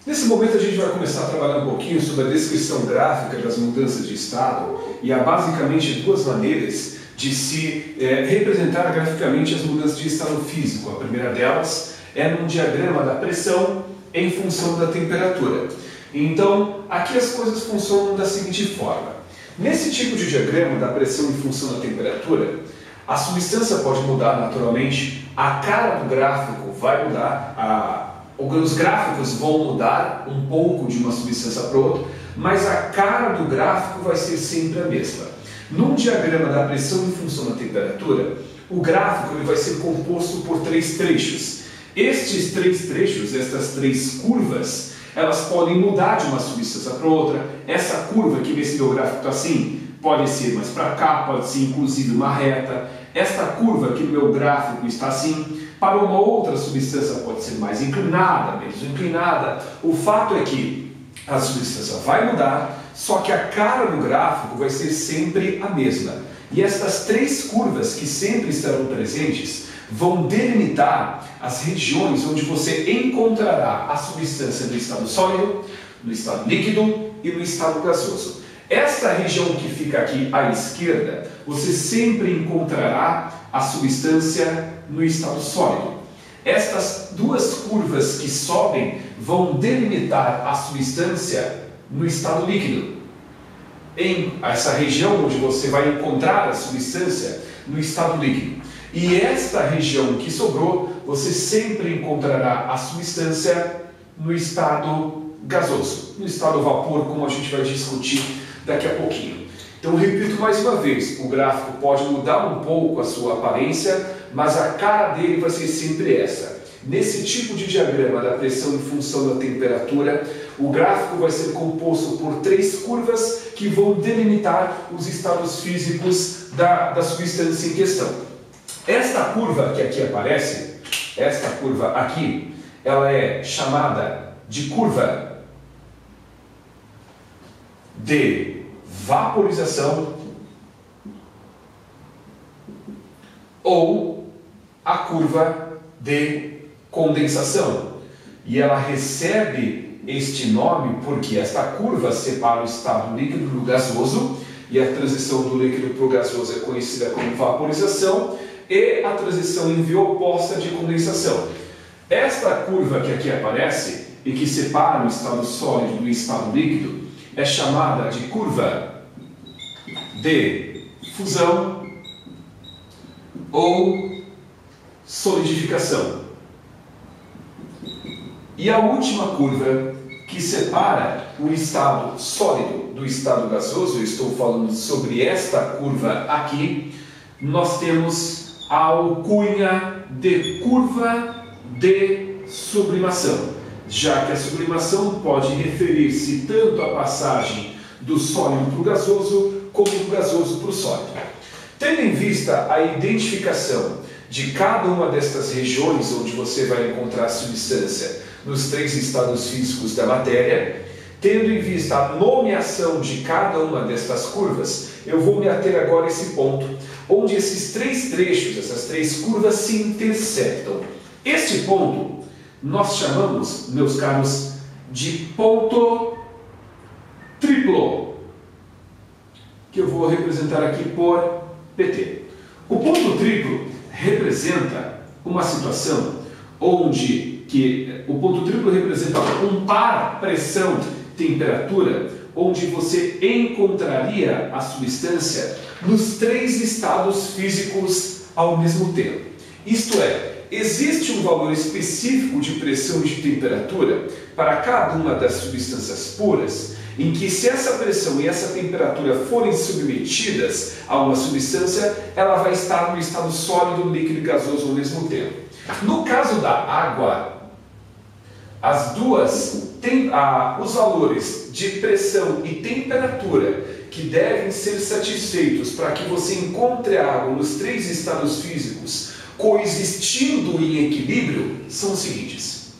Nesse momento a gente vai começar a trabalhar um pouquinho sobre a descrição gráfica das mudanças de estado e há basicamente duas maneiras de se representar graficamente as mudanças de estado físico. A primeira delas é num diagrama da pressão em função da temperatura. Então, aqui as coisas funcionam da seguinte forma. Nesse tipo de diagrama da pressão em função da temperatura, a substância pode mudar naturalmente, a cara do gráfico vai mudar, os gráficos vão mudar um pouco de uma substância para outra, mas a cara do gráfico vai ser sempre a mesma. Num diagrama da pressão em função da temperatura, o gráfico ele vai ser composto por três trechos. Estes três trechos, estas três curvas, elas podem mudar de uma substância para outra. Essa curva que nesse meu gráfico está assim, pode ser mais para cá, pode ser inclusive uma reta. Esta curva que no meu gráfico está assim, para uma outra substância pode ser mais inclinada, menos inclinada. O fato é que a substância vai mudar, só que a cara do gráfico vai ser sempre a mesma. E estas três curvas que sempre estarão presentes vão delimitar as regiões onde você encontrará a substância no estado sólido, no estado líquido e no estado gasoso. Esta região que fica aqui à esquerda, você sempre encontrará a substância no estado sólido. Estas duas curvas que sobem vão delimitar a substância no estado líquido. Em essa região onde você vai encontrar a substância no estado líquido. E esta região que sobrou, você sempre encontrará a substância no estado gasoso, no estado vapor, como a gente vai discutir daqui a pouquinho. Então, repito mais uma vez, o gráfico pode mudar um pouco a sua aparência, mas a cara dele vai ser sempre essa. Nesse tipo de diagrama da pressão em função da temperatura, o gráfico vai ser composto por três curvas que vão delimitar os estados físicos da substância em questão. Esta curva que aqui aparece, esta curva aqui, ela é chamada de curva de vaporização ou a curva de condensação. E ela recebe este nome porque esta curva separa o estado líquido do gasoso e a transição do líquido para o gasoso é conhecida como vaporização e a transição em via oposta de condensação. Esta curva que aqui aparece e que separa o estado sólido do estado líquido é chamada de curva de fusão ou solidificação. E a última curva que separa o estado sólido do estado gasoso, eu estou falando sobre esta curva aqui, nós temos a alcunha de curva de sublimação, já que a sublimação pode referir-se tanto à passagem do sólido para o gasoso, como do gasoso para o sólido. Tendo em vista a identificação de cada uma destas regiões onde você vai encontrar a substância nos três estados físicos da matéria, tendo em vista a nomeação de cada uma destas curvas, eu vou me ater agora a esse ponto, onde esses três trechos, essas três curvas se interceptam. Este ponto nós chamamos, meus caros, de ponto triplo, que eu vou representar aqui por PT. O ponto triplo representa uma situação onde o ponto triplo representa um par pressão-temperatura, onde você encontraria a substância nos três estados físicos ao mesmo tempo. Isto é, existe um valor específico de pressão e de temperatura para cada uma das substâncias puras, em que se essa pressão e essa temperatura forem submetidas a uma substância, ela vai estar no estado sólido, líquido e gasoso ao mesmo tempo. No caso da água, os valores de pressão e temperatura que devem ser satisfeitos para que você encontre a água nos três estados físicos coexistindo em equilíbrio são os seguintes.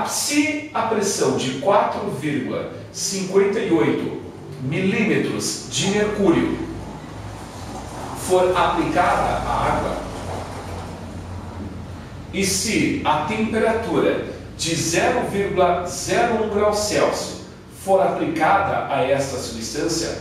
Se a pressão de 4,58 milímetros de mercúrio for aplicada à água, e se a temperatura de 0,01 graus Celsius for aplicada a esta substância,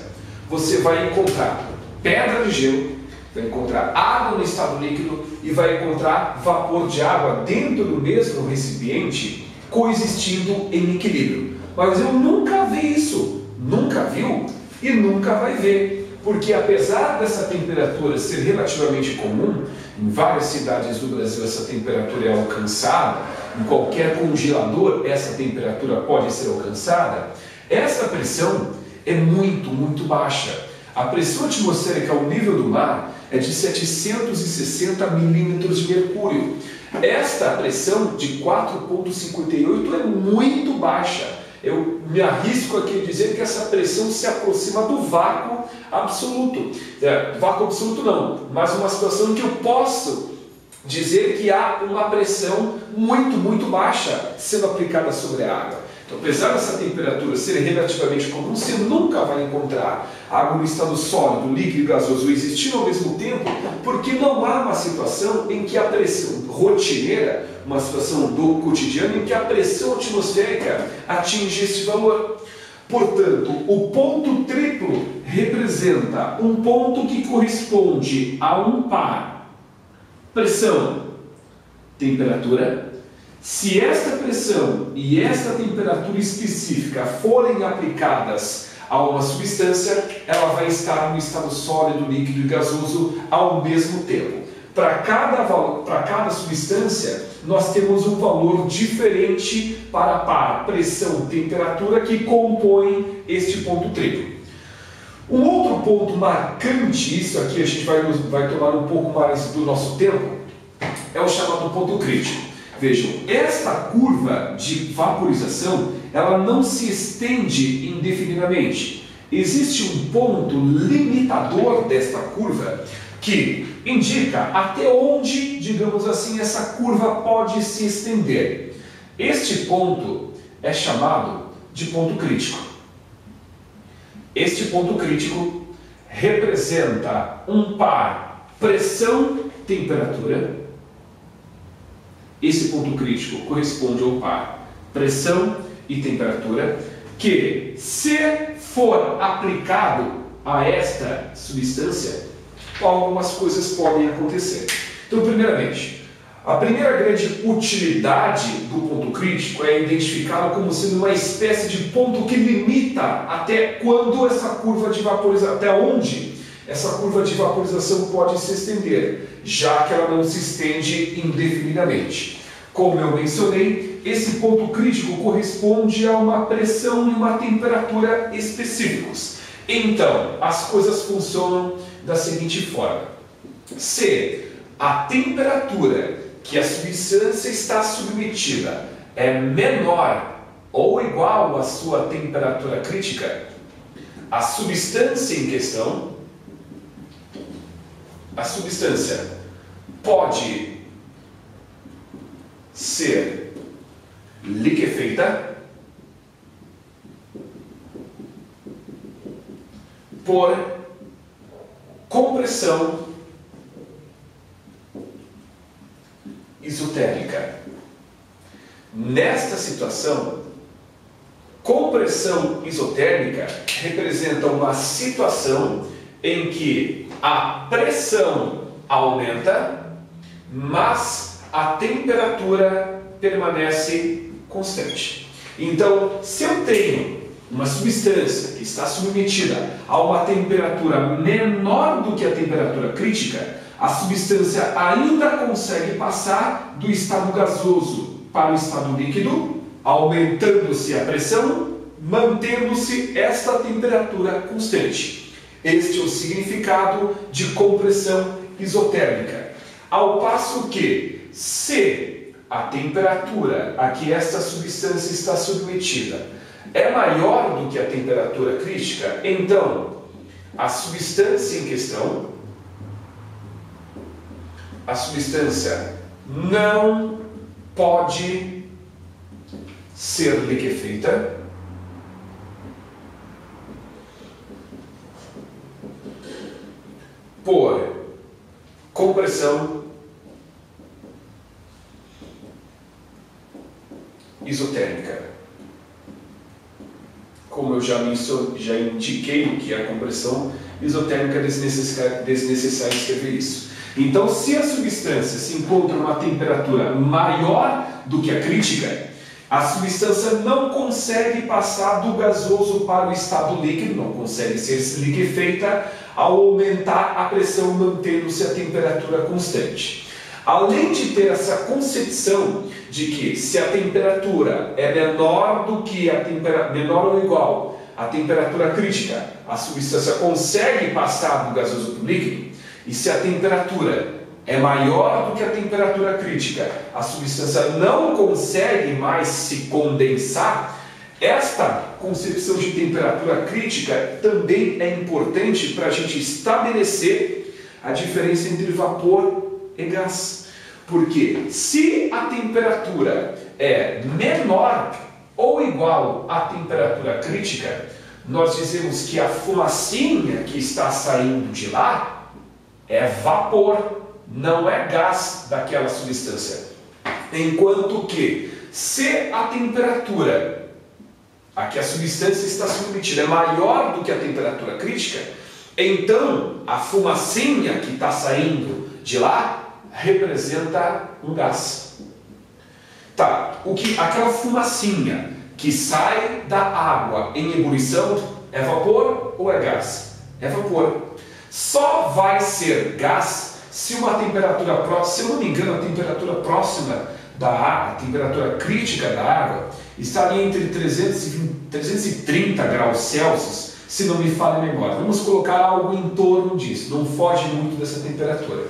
você vai encontrar pedra de gelo, vai encontrar água no estado líquido e vai encontrar vapor de água dentro do mesmo recipiente coexistindo em equilíbrio. Mas eu nunca vi isso, nunca viu e nunca vai ver, porque apesar dessa temperatura ser relativamente comum, em várias cidades do Brasil essa temperatura é alcançada, em qualquer congelador essa temperatura pode ser alcançada, essa pressão é muito baixa. A pressão atmosférica ao nível do mar é de 760 milímetros de mercúrio. Esta pressão de 4,58 é muito baixa. Eu me arrisco aqui a dizer que essa pressão se aproxima do vácuo absoluto. Vácuo absoluto não, mas uma situação em que eu posso dizer que há uma pressão muito baixa sendo aplicada sobre a água. Então, apesar dessa temperatura ser relativamente comum, você nunca vai encontrar água no estado sólido, líquido e gasoso existindo ao mesmo tempo, porque não há uma situação em que a pressão rotineira, uma situação do cotidiano, em que a pressão atmosférica atinge este valor. Portanto, o ponto triplo representa um ponto que corresponde a um par pressão, temperatura. Se esta pressão e esta temperatura específica forem aplicadas a uma substância, ela vai estar no estado sólido, líquido e gasoso ao mesmo tempo. Para cada substância, nós temos um valor diferente para par, pressão, temperatura, que compõem este ponto triplo. Um outro ponto marcante, isso aqui a gente vai tomar um pouco mais do nosso tempo, é o chamado ponto crítico. Vejam, esta curva de vaporização, ela não se estende indefinidamente. Existe um ponto limitador desta curva que indica até onde, digamos assim, essa curva pode se estender. Este ponto é chamado de ponto crítico. Este ponto crítico representa um par pressão-temperatura. Esse ponto crítico corresponde ao par pressão e temperatura, que, se for aplicado a esta substância, algumas coisas podem acontecer. Então, primeiramente, a primeira grande utilidade do ponto crítico é identificá-lo como sendo uma espécie de ponto que limita até quando essa curva de vaporização, até onde essa curva de vaporização pode se estender, já que ela não se estende indefinidamente. Como eu mencionei, esse ponto crítico corresponde a uma pressão e uma temperatura específicos. Então, as coisas funcionam da seguinte forma: se a temperatura que a substância está submetida é menor ou igual à sua temperatura crítica, a substância em questão, a substância pode ser liquefeita por compressão isotérmica. Nesta situação, compressão isotérmica representa uma situação em que a pressão aumenta, mas a temperatura permanece constante. Então, se eu tenho uma substância que está submetida a uma temperatura menor do que a temperatura crítica, a substância ainda consegue passar do estado gasoso para o estado líquido, aumentando-se a pressão, mantendo-se esta temperatura constante. Este é o significado de compressão isotérmica. Ao passo que, se a temperatura a que esta substância está submetida é maior do que a temperatura crítica, então a substância em questão, a substância não pode ser liquefeita por compressão como eu já indiquei o que é a compressão isotérmica desnecessário escrever isso. Então, se a substância se encontra a uma temperatura maior do que a crítica, a substância não consegue passar do gasoso para o estado líquido, não consegue ser liquefeita ao aumentar a pressão, mantendo-se a temperatura constante. Além de ter essa concepção de que se a temperatura é menor do que menor ou igual à temperatura crítica, a substância consegue passar do gasoso para o líquido, e se a temperatura é maior do que a temperatura crítica, a substância não consegue mais se condensar, esta concepção de temperatura crítica também é importante para a gente estabelecer a diferença entre vapor e gás. Porque se a temperatura é menor ou igual à temperatura crítica, nós dizemos que a fumacinha que está saindo de lá é vapor, não é gás daquela substância. Enquanto que, se a temperatura a que a substância está submetida é maior do que a temperatura crítica, então a fumacinha que está saindo de lá representa um gás. Tá, aquela fumacinha que sai da água em ebulição é vapor ou é gás? É vapor. Só vai ser gás se uma temperatura próxima, se eu não me engano, a temperatura próxima da água, a temperatura crítica da água, está ali entre 330 graus Celsius, se não me falha a memória. Vamos colocar algo em torno disso, não foge muito dessa temperatura.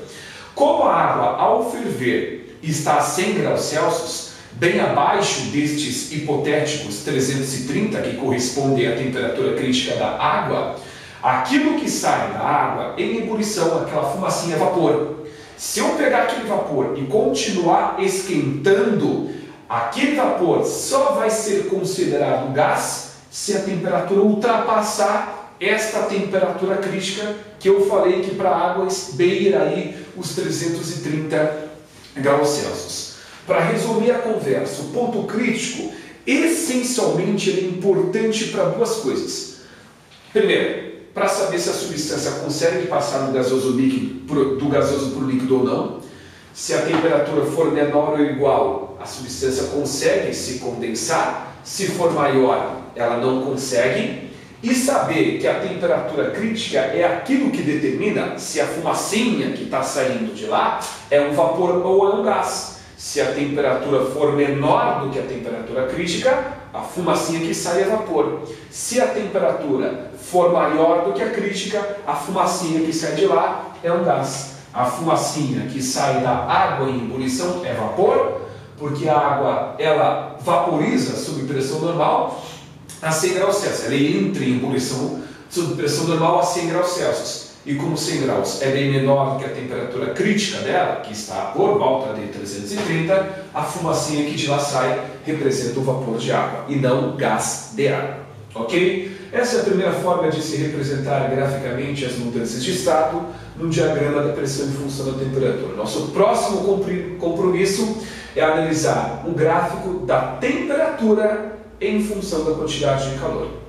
Como a água, ao ferver, está a 100 graus Celsius, bem abaixo destes hipotéticos 330, que correspondem à temperatura crítica da água, aquilo que sai da água em ebulição, aquela fumacinha é vapor. Se eu pegar aquele vapor e continuar esquentando, aquele vapor só vai ser considerado gás se a temperatura ultrapassar esta temperatura crítica que eu falei que para a água beira aí os 330 graus Celsius. Para resumir a conversa, o ponto crítico, essencialmente, ele é importante para duas coisas. Primeiro, para saber se a substância consegue passar do gasoso para o líquido ou não. Se a temperatura for menor ou igual, a substância consegue se condensar. Se for maior, ela não consegue. E saber que a temperatura crítica é aquilo que determina se a fumacinha que está saindo de lá é um vapor ou é um gás. Se a temperatura for menor do que a temperatura crítica, a fumacinha que sai é vapor. Se a temperatura for maior do que a crítica, a fumacinha que sai de lá é um gás. A fumacinha que sai da água em ebulição é vapor, porque a água ela vaporiza sob pressão normal a 100 graus Celsius. Ela entra em ebulição sob pressão normal a 100 graus Celsius. E como 100 graus é bem menor do que a temperatura crítica dela, que está por volta de 330, a fumacinha que de lá sai representa o vapor de água e não gás de água. Ok? Essa é a primeira forma de se representar graficamente as mudanças de estado no diagrama da pressão em função da temperatura. Nosso próximo compromisso é analisar um gráfico da temperatura em função da quantidade de calor.